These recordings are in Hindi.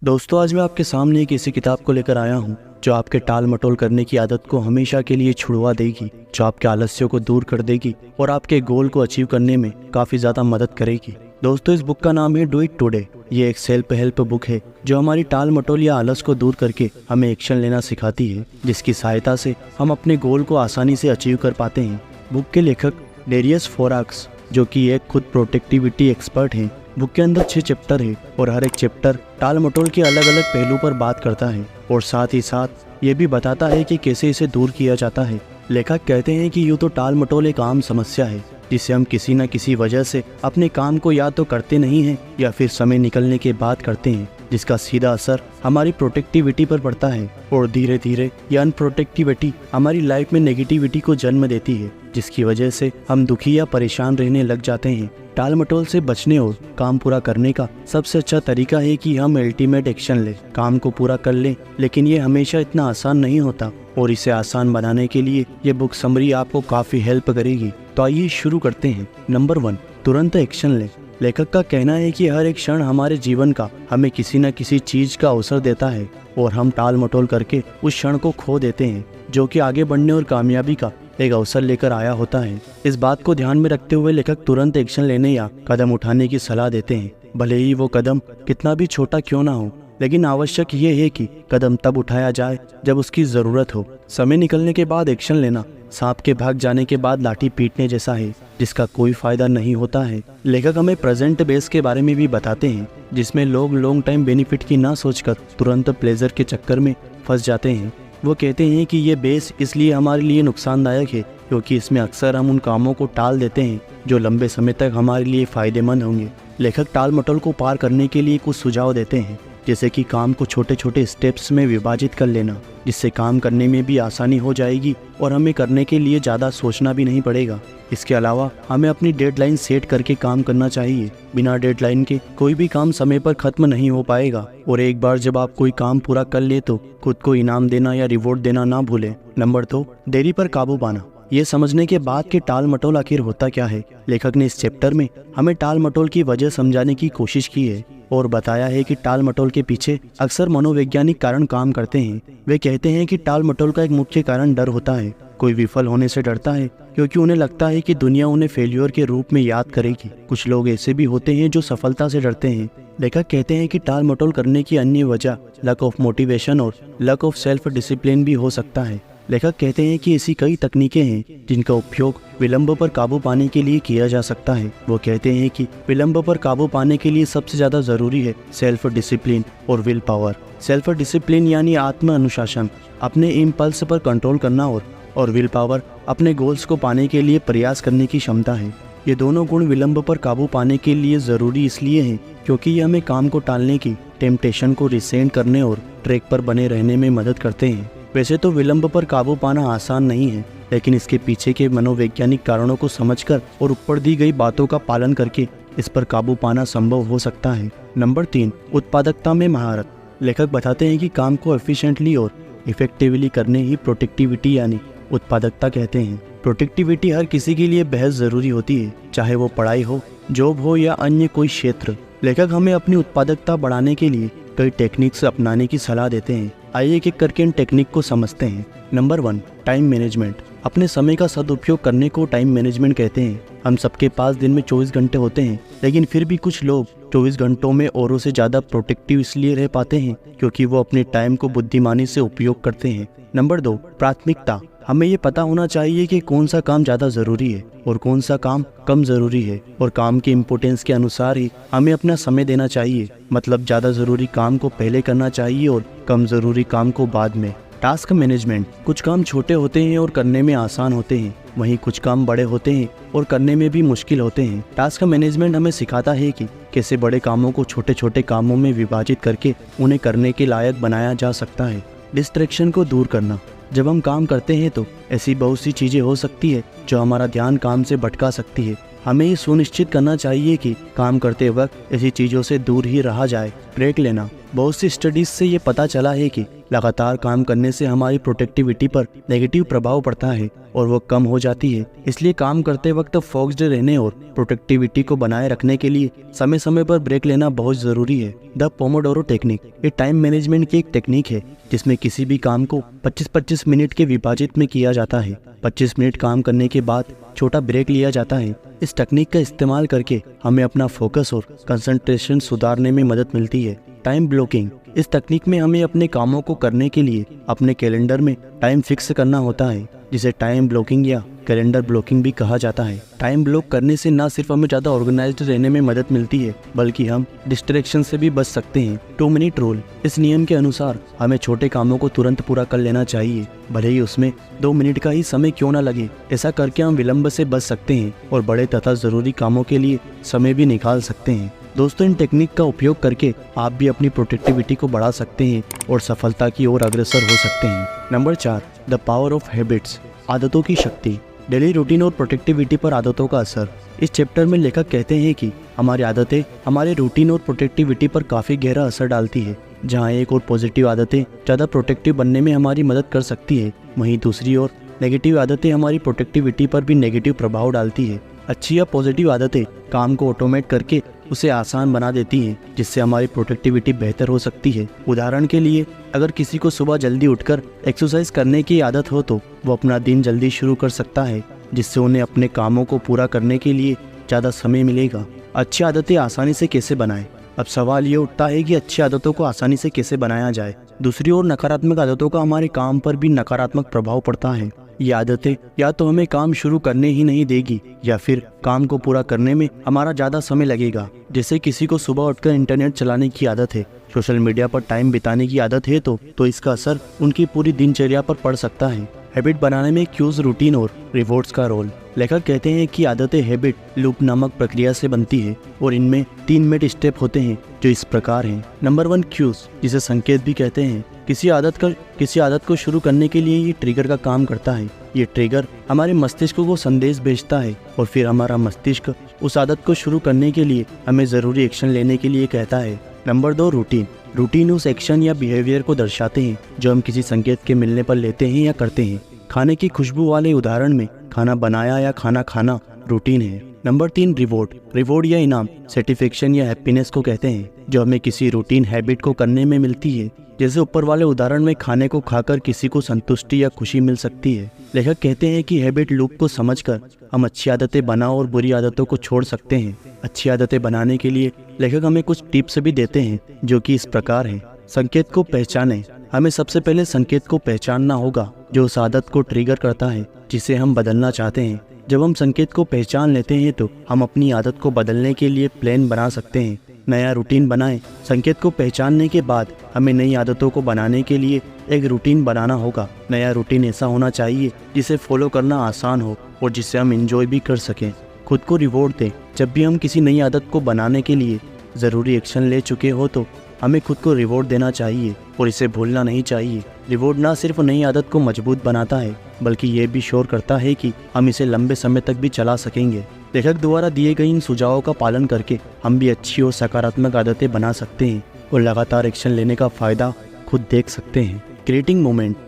दोस्तों, आज मैं आपके सामने एक ऐसी किताब को लेकर आया हूँ जो आपके टाल मटोल करने की आदत को हमेशा के लिए छुड़वा देगी, जो आपके आलस्यों को दूर कर देगी और आपके गोल को अचीव करने में काफ़ी ज़्यादा मदद करेगी। दोस्तों, इस बुक का नाम है डू इट टुडे। ये एक सेल्फ हेल्प बुक है जो हमारी टाल मटोल या आलस को दूर करके हमें एक्शन लेना सिखाती है, जिसकी सहायता से हम अपने गोल को आसानी से अचीव कर पाते हैं। बुक के लेखक डेरियस फोराक्स, जो कि एक खुद प्रोडक्टिविटी एक्सपर्ट हैं। बुक के अंदर 6 चैप्टर है और हर एक चैप्टर टाल मटोल के अलग अलग पहलू पर बात करता है और साथ ही साथ ये भी बताता है कि कैसे इसे दूर किया जाता है। लेखक कहते हैं कि यूँ तो टाल मटोल एक आम समस्या है जिसे हम किसी न किसी वजह से अपने काम को या तो करते नहीं हैं या फिर समय निकलने के बाद करते हैं, जिसका सीधा असर हमारी प्रोडक्टिविटी पर पड़ता है और धीरे धीरे यह अनप्रोडक्टिविटी हमारी लाइफ में नेगेटिविटी को जन्म देती है, जिसकी वजह से हम दुखी या परेशान रहने लग जाते हैं। टाल मटोल से बचने और काम पूरा करने का सबसे अच्छा तरीका है कि हम अल्टीमेट एक्शन लें, काम को पूरा कर लें, लेकिन ये हमेशा इतना आसान नहीं होता और इसे आसान बनाने के लिए ये बुक समरी आपको काफ़ी हेल्प करेगी। तो आइए शुरू करते हैं। नंबर 1, तुरंत एक्शन लें। लेखक का कहना है कि हर एक क्षण हमारे जीवन का हमें किसी न किसी चीज का अवसर देता है और हम टाल मटोल करके उस क्षण को खो देते हैं जो कि आगे बढ़ने और कामयाबी का एक अवसर लेकर आया होता है। इस बात को ध्यान में रखते हुए लेखक तुरंत एक्शन लेने या कदम उठाने की सलाह देते हैं, भले ही वो कदम कितना भी छोटा क्यों ना हो, लेकिन आवश्यक ये है कि कदम तब उठाया जाए जब उसकी जरूरत हो। समय निकलने के बाद एक्शन लेना सांप के भाग जाने के बाद लाठी पीटने जैसा है, जिसका कोई फायदा नहीं होता है। लेखक हमें प्रेजेंट बेस के बारे में भी बताते हैं, जिसमें लोग लॉन्ग टाइम बेनिफिट की ना सोचकर तुरंत प्लेजर के चक्कर में फंस जाते हैं। वो कहते हैं कि ये बेस इसलिए हमारे लिए नुकसानदायक है क्योंकि इसमें अक्सर हम उन कामों को टाल देते हैं जो लंबे समय तक हमारे लिए फायदेमंद होंगे। लेखक टाल मटोल को पार करने के लिए कुछ सुझाव देते हैं, जैसे कि काम को छोटे छोटे स्टेप्स में विभाजित कर लेना, जिससे काम करने में भी आसानी हो जाएगी और हमें करने के लिए ज़्यादा सोचना भी नहीं पड़ेगा। इसके अलावा हमें अपनी डेडलाइन सेट करके काम करना चाहिए। बिना डेडलाइन के कोई भी काम समय पर खत्म नहीं हो पाएगा और एक बार जब आप कोई काम पूरा कर ले तो खुद को इनाम देना या रिवॉर्ड देना ना भूलें। नंबर 2, देरी पर काबू पाना। ये समझने के बाद कि टाल मटोल आखिर होता क्या है, लेखक ने इस चैप्टर में हमें टाल मटोल की वजह समझाने की कोशिश की है और बताया है कि टाल मटोल के पीछे अक्सर मनोवैज्ञानिक कारण काम करते हैं। वे कहते हैं कि टाल मटोल का एक मुख्य कारण डर होता है। कोई विफल होने से डरता है क्योंकि उन्हें लगता है कि दुनिया उन्हें फेल्योर के रूप में याद करेगी। कुछ लोग ऐसे भी होते हैं जो सफलता से डरते हैं। लेखक कहते हैं कि टाल मटोल करने की अन्य वजह लैक ऑफ मोटिवेशन और लैक ऑफ सेल्फ डिसिप्लिन भी हो सकता है। लेखक कहते हैं कि ऐसी कई तकनीकें हैं जिनका उपयोग विलंब पर काबू पाने के लिए किया जा सकता है। वो कहते हैं कि विलंब पर काबू पाने के लिए सबसे ज़्यादा ज़रूरी है सेल्फ डिसिप्लिन और विल पावर। सेल्फ डिसिप्लिन यानी आत्म अनुशासन, अपने इम्पल्स पर कंट्रोल करना और विल पावर अपने गोल्स को पाने के लिए प्रयास करने की क्षमता है। ये दोनों गुण विलंब पर काबू पाने के लिए ज़रूरी इसलिए हैं क्योंकि ये हमें काम को टालने की टेम्पटेशन को रिसेंट करने और ट्रैक पर बने रहने में मदद करते हैं। वैसे तो विलंब पर काबू पाना आसान नहीं है, लेकिन इसके पीछे के मनोवैज्ञानिक कारणों को समझकर और ऊपर दी गई बातों का पालन करके इस पर काबू पाना संभव हो सकता है। नंबर 3, उत्पादकता में महारत। लेखक बताते हैं कि काम को एफिशिएंटली और इफेक्टिवली करने ही प्रोडक्टिविटी यानी उत्पादकता कहते हैं। प्रोडक्टिविटी हर किसी के लिए बेहद ज़रूरी होती है, चाहे वो पढ़ाई हो, जॉब हो या अन्य कोई क्षेत्र। लेखक हमें अपनी उत्पादकता बढ़ाने के लिए कई टेक्निक्स अपनाने की सलाह देते हैं। आइए एक एक करके इन टेक्निक को समझते हैं। Number 1, time management. अपने समय का सदुपयोग करने को टाइम मैनेजमेंट कहते हैं। हम सबके पास दिन में 24 घंटे होते हैं, लेकिन फिर भी कुछ लोग 24 घंटों में औरों से ज़्यादा प्रोडक्टिव इसलिए रह पाते हैं क्योंकि वो अपने टाइम को बुद्धिमानी से उपयोग करते हैं। नंबर 2, प्राथमिकता। हमें ये पता होना चाहिए कि कौन सा काम ज़्यादा ज़रूरी है और कौन सा काम कम ज़रूरी है, और काम की इम्पोर्टेंस के अनुसार ही हमें अपना समय देना चाहिए। मतलब ज़्यादा ज़रूरी काम को पहले करना चाहिए और कम ज़रूरी काम को बाद में। Task management. कुछ काम छोटे होते हैं और करने में आसान होते हैं, वहीं कुछ काम बड़े होते हैं और करने में भी मुश्किल होते हैं। टास्क मैनेजमेंट हमें सिखाता है कि कैसे बड़े कामों को छोटे छोटे कामों में विभाजित करके उन्हें करने के लायक बनाया जा सकता है। डिस्ट्रैक्शन को दूर करना। जब हम काम करते हैं तो ऐसी बहुत सी चीज़ें हो सकती है जो हमारा ध्यान काम से भटका सकती है। हमें ये सुनिश्चित करना चाहिए कि काम करते वक्त ऐसी चीज़ों से दूर ही रहा जाए। ब्रेक लेना। बहुत सी स्टडीज से ये पता चला है कि लगातार काम करने से हमारी प्रोडक्टिविटी पर नेगेटिव प्रभाव पड़ता है और वो कम हो जाती है। इसलिए काम करते वक्त फोकस्ड रहने और प्रोडक्टिविटी को बनाए रखने के लिए समय समय पर ब्रेक लेना बहुत ज़रूरी है। The Pomodoro technique. ये टाइम मैनेजमेंट की एक टेक्निक है जिसमें किसी भी काम को 25-25 मिनट के विभाजित में किया जाता है। 25 मिनट काम करने के बाद छोटा ब्रेक लिया जाता है। इस तकनीक का इस्तेमाल करके हमें अपना फोकस और कंसंट्रेशन सुधारने में मदद मिलती है। Time blocking. इस तकनीक में हमें अपने कामों को करने के लिए अपने कैलेंडर में टाइम फिक्स करना होता है, जिसे टाइम ब्लॉकिंग या कैलेंडर ब्लॉकिंग भी कहा जाता है। टाइम ब्लॉक करने से न सिर्फ हमें ज़्यादा ऑर्गेनाइज्ड रहने में मदद मिलती है, बल्कि हम डिस्ट्रैक्शन से भी बच सकते हैं। 2 मिनट रूल। इस नियम के अनुसार हमें छोटे कामों को तुरंत पूरा कर लेना चाहिए, भले ही उसमें 2 मिनट का ही समय क्यों न लगे। ऐसा करके हम विलंब से बच सकते हैं और बड़े तथा ज़रूरी कामों के लिए समय भी निकाल सकते हैं। दोस्तों, इन टेक्निक का उपयोग करके आप भी अपनी प्रोडक्टिविटी को बढ़ा सकते हैं और सफलता की ओर अग्रसर हो सकते हैं। Number 4, the power of habits. आदतों की शक्ति। डेली रूटीन और प्रोडक्टिविटी पर आदतों का असर। इस चैप्टर में लेखक कहते हैं कि हमारी आदतें हमारे रूटीन और प्रोडक्टिविटी पर काफ़ी गहरा असर डालती है। जहाँ एक और पॉजिटिव आदतें ज़्यादा प्रोडक्टिव बनने में हमारी मदद कर सकती है, वहीं दूसरी ओर नेगेटिव आदतें हमारी प्रोडक्टिविटी पर भी नेगेटिव प्रभाव डालती है। अच्छी या पॉजिटिव आदतें काम को ऑटोमेट करके उसे आसान बना देती हैं, जिससे हमारी प्रोडक्टिविटी बेहतर हो सकती है। उदाहरण के लिए, अगर किसी को सुबह जल्दी उठकर एक्सरसाइज करने की आदत हो तो वो अपना दिन जल्दी शुरू कर सकता है, जिससे उन्हें अपने कामों को पूरा करने के लिए ज़्यादा समय मिलेगा। अच्छी आदतें आसानी से कैसे बनाएं? अब सवाल ये उठता है कि अच्छी आदतों को आसानी से कैसे बनाया जाए। दूसरी ओर नकारात्मक आदतों का हमारे काम पर भी नकारात्मक प्रभाव पड़ता है। ये आदतें या तो हमें काम शुरू करने ही नहीं देगी या फिर काम को पूरा करने में हमारा ज़्यादा समय लगेगा। जैसे किसी को सुबह उठकर इंटरनेट चलाने की आदत है, सोशल मीडिया पर टाइम बिताने की आदत है तो इसका असर उनकी पूरी दिनचर्या पर पड़ सकता है। हैबिट बनाने में क्यूज, रूटीन और रिवॉर्ड्स का रोल। लेखक कहते हैं कि आदतें हैबिट लूप नामक प्रक्रिया से बनती है और इनमें 3 मिनट स्टेप होते हैं जो इस प्रकार हैं। नंबर 1, क्यूज, जिसे संकेत भी कहते हैं। किसी आदत को शुरू करने के लिए ये ट्रिगर का काम करता है। ये ट्रिगर हमारे मस्तिष्क को संदेश भेजता है और फिर हमारा मस्तिष्क उस आदत को शुरू करने के लिए हमें ज़रूरी एक्शन लेने के लिए कहता है। Number 2, routine. रूटीन उस एक्शन या बिहेवियर को दर्शाते हैं जो हम किसी संकेत के मिलने पर लेते हैं या करते हैं। खाने की खुशबू वाले उदाहरण में खाना बनाया या खाना खाना रूटीन है। Number 3, reward. रिवॉर्ड या इनाम सेटिस्फेक्शन या हैप्पीनेस को कहते हैं, जो हमें किसी रूटीन हैबिट को करने में मिलती है। जैसे ऊपर वाले उदाहरण में खाने को खाकर किसी को संतुष्टि या खुशी मिल सकती है। लेखक कहते हैं कि हैबिट लूप को समझकर हम अच्छी आदतें बना और बुरी आदतों को छोड़ सकते हैं। अच्छी आदतें बनाने के लिए लेखक हमें कुछ टिप्स भी देते हैं जो कि इस प्रकार हैं। संकेत को पहचानें। हमें सबसे पहले संकेत को पहचानना होगा जो उस आदत को ट्रिगर करता है जिसे हम बदलना चाहते हैं। जब हम संकेत को पहचान लेते हैं तो हम अपनी आदत को बदलने के लिए प्लान बना सकते हैं। नया रूटीन बनाएं। संकेत को पहचानने के बाद हमें नई आदतों को बनाने के लिए एक रूटीन बनाना होगा। नया रूटीन ऐसा होना चाहिए जिसे फॉलो करना आसान हो और जिसे हम एंजॉय भी कर सकें। खुद को रिवॉर्ड दें। जब भी हम किसी नई आदत को बनाने के लिए ज़रूरी एक्शन ले चुके हो तो हमें खुद को रिवॉर्ड देना चाहिए और इसे भूलना नहीं चाहिए। रिवॉर्ड ना सिर्फ नई आदत को मजबूत बनाता है बल्कि ये भी श्योर करता है कि हम इसे लंबे समय तक भी चला सकेंगे। लेखक द्वारा दिए गए इन सुझावों का पालन करके हम भी अच्छी और सकारात्मक आदतें बना सकते हैं और लगातार एक्शन लेने का फ़ायदा खुद देख सकते हैं। क्रिएटिंग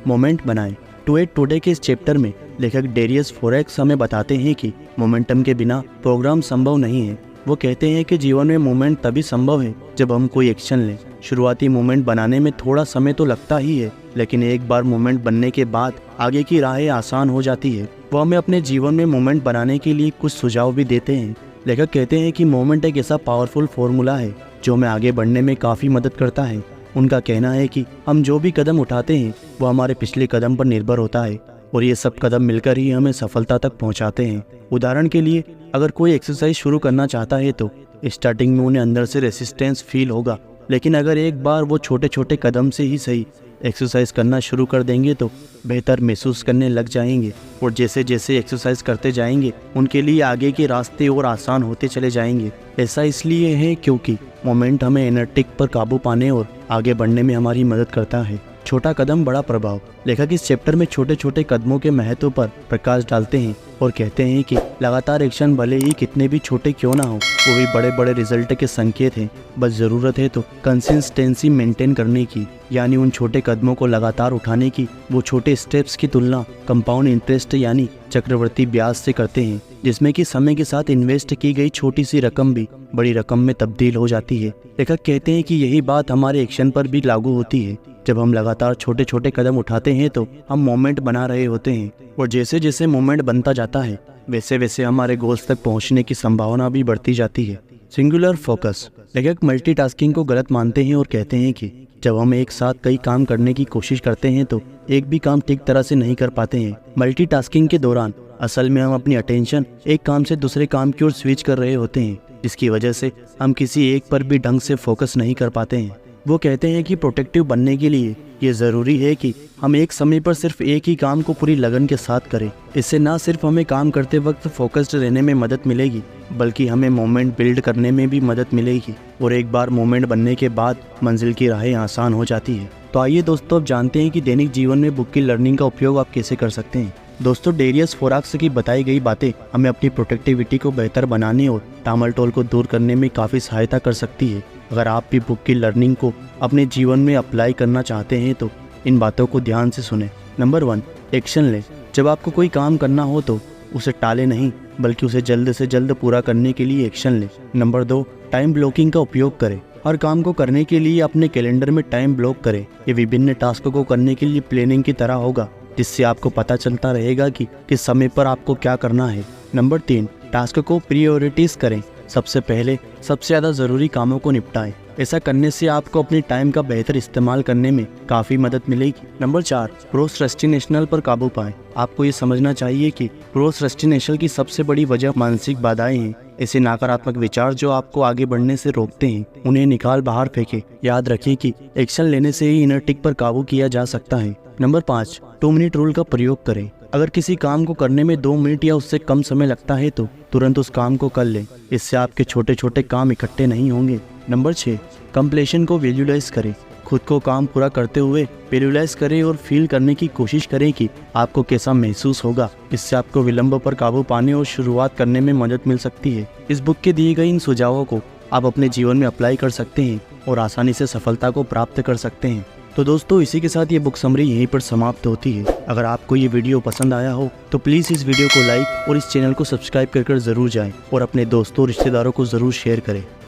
मोमेंट बनाएं। टू एट टुडे के इस चैप्टर में लेखक डेरियस फोरेक्स हमें बताते हैं कि मोमेंटम के बिना प्रोग्राम संभव नहीं है। वो कहते हैं कि जीवन में मोमेंट तभी संभव है जब हम कोई एक्शन लें। शुरुआती मोमेंट बनाने में थोड़ा समय तो लगता ही है, लेकिन एक बार मोमेंट बनने के बाद आगे की राहें आसान हो जाती है। वो हमें अपने जीवन में मोमेंट बनाने के लिए कुछ सुझाव भी देते हैं। लेखक कहते हैं कि मोमेंट एक ऐसा पावरफुल फॉर्मूला है जो हमें आगे बढ़ने में काफ़ी मदद करता है। उनका कहना है कि हम जो भी कदम उठाते हैं वो हमारे पिछले कदम पर निर्भर होता है और ये सब कदम मिलकर ही हमें सफलता तक पहुंचाते हैं। उदाहरण के लिए, अगर कोई एक्सरसाइज शुरू करना चाहता है तो स्टार्टिंग में उन्हें अंदर से रेसिस्टेंस फील होगा, लेकिन अगर एक बार वो छोटे छोटे कदम से ही सही एक्सरसाइज करना शुरू कर देंगे तो बेहतर महसूस करने लग जाएंगे और जैसे जैसे एक्सरसाइज करते जाएंगे उनके लिए आगे के रास्ते और आसान होते चले जाएंगे। ऐसा इसलिए है क्योंकि मोमेंट हमें एनर्टिक पर काबू पाने और आगे बढ़ने में हमारी मदद करता है। छोटा कदम बड़ा प्रभाव। लेखक इस चैप्टर में छोटे छोटे कदमों के महत्व पर प्रकाश डालते हैं और कहते हैं कि लगातार एक्शन भले ही कितने भी छोटे क्यों ना हो, वो भी बड़े बड़े रिजल्ट के संकेत हैं। बस ज़रूरत है तो कंसिस्टेंसी मेंटेन करने की, यानी उन छोटे कदमों को लगातार उठाने की। वो छोटे स्टेप्स की तुलना कंपाउंड इंटरेस्ट यानी चक्रवर्ती ब्याज से करते हैं, जिसमें कि समय के साथ इन्वेस्ट की गई छोटी सी रकम भी बड़ी रकम में तब्दील हो जाती है। लेखक कहते हैं कि यही बात हमारे एक्शन पर भी लागू होती है। जब हम लगातार छोटे छोटे कदम उठाते हैं तो हम मोमेंट बना रहे होते हैं, और जैसे जैसे मोमेंट बनता जाता है वैसे वैसे हमारे गोल्स तक पहुंचने की संभावना भी बढ़ती जाती है। Singular focus. लेखक मल्टीटास्किंग को गलत मानते हैं और कहते हैं कि जब हम एक साथ कई काम करने की कोशिश करते हैं तो एक भी काम ठीक तरह से नहीं कर पाते हैं। मल्टीटास्किंग के दौरान असल में हम अपनी अटेंशन एक काम से दूसरे काम की ओर स्विच कर रहे होते हैं, जिसकी वजह से हम किसी एक पर भी ढंग से फोकस नहीं कर पाते हैं। वो कहते हैं कि प्रोटेक्टिव बनने के लिए ये ज़रूरी है कि हम एक समय पर सिर्फ एक ही काम को पूरी लगन के साथ करें। इससे ना सिर्फ हमें काम करते वक्त फोकस्ड रहने में मदद मिलेगी, बल्कि हमें मोमेंट बिल्ड करने में भी मदद मिलेगी, और एक बार मोमेंट बनने के बाद मंजिल की राहें आसान हो जाती है। तो आइए दोस्तों, अब जानते हैं कि दैनिक जीवन में बुक की लर्निंग का उपयोग आप कैसे कर सकते हैं। दोस्तों, डेरियस फोराक्स की बताई गई बातें हमें अपनी प्रोडक्टिविटी को बेहतर बनाने और टालमटोल को दूर करने में काफ़ी सहायता कर सकती है। अगर आप भी बुक की लर्निंग को अपने जीवन में अप्लाई करना चाहते हैं तो इन बातों को ध्यान से सुने। नंबर 1, एक्शन लें। जब आपको कोई काम करना हो तो उसे टालें नहीं, बल्कि उसे जल्द से जल्द पूरा करने के लिए एक्शन लें। नंबर 2, टाइम ब्लॉकिंग का उपयोग करें। हर काम को करने के लिए अपने कैलेंडर में टाइम ब्लॉक करें। ये विभिन्न टास्कों को करने के लिए प्लानिंग की तरह होगा, जिससे आपको पता चलता रहेगा कि किस समय पर आपको क्या करना है। नंबर 3, टास्क को प्रायोरिटीज करें। सबसे पहले सबसे ज़्यादा ज़रूरी कामों को निपटाएं। ऐसा करने से आपको अपने टाइम का बेहतर इस्तेमाल करने में काफ़ी मदद मिलेगी। नंबर 4, प्रोक्रेस्टिनेशन पर काबू पाएं। आपको ये समझना चाहिए कि प्रोक्रेस्टिनेशन की सबसे बड़ी वजह मानसिक बाधाएं हैं। ऐसे नकारात्मक विचार जो आपको आगे बढ़ने से रोकते हैं, उन्हें निकाल बाहर फेंकें। याद रखें कि एक्शन लेने से ही इनर टिक पर काबू किया जा सकता है। नंबर 5, 2 मिनट रूल का प्रयोग करें। अगर किसी काम को करने में 2 मिनट या उससे कम समय लगता है तो तुरंत उस काम को कर लें। इससे आपके छोटे छोटे काम इकट्ठे नहीं होंगे। नंबर 6, कंप्लीशन को विजुअलाइज करें। खुद को काम पूरा करते हुए विजुअलाइज करें और फील करने की कोशिश करें कि आपको कैसा महसूस होगा। इससे आपको विलंब पर काबू पाने और शुरुआत करने में मदद मिल सकती है। इस बुक के दिए गए इन सुझावों को आप अपने जीवन में अप्लाई कर सकते हैं और आसानी से सफलता को प्राप्त कर सकते हैं। तो दोस्तों, इसी के साथ ये बुक समरी यहीं पर समाप्त होती है। अगर आपको ये वीडियो पसंद आया हो तो प्लीज़ इस वीडियो को लाइक और इस चैनल को सब्सक्राइब कर ज़रूर जाएं और अपने दोस्तों रिश्तेदारों को ज़रूर शेयर करें।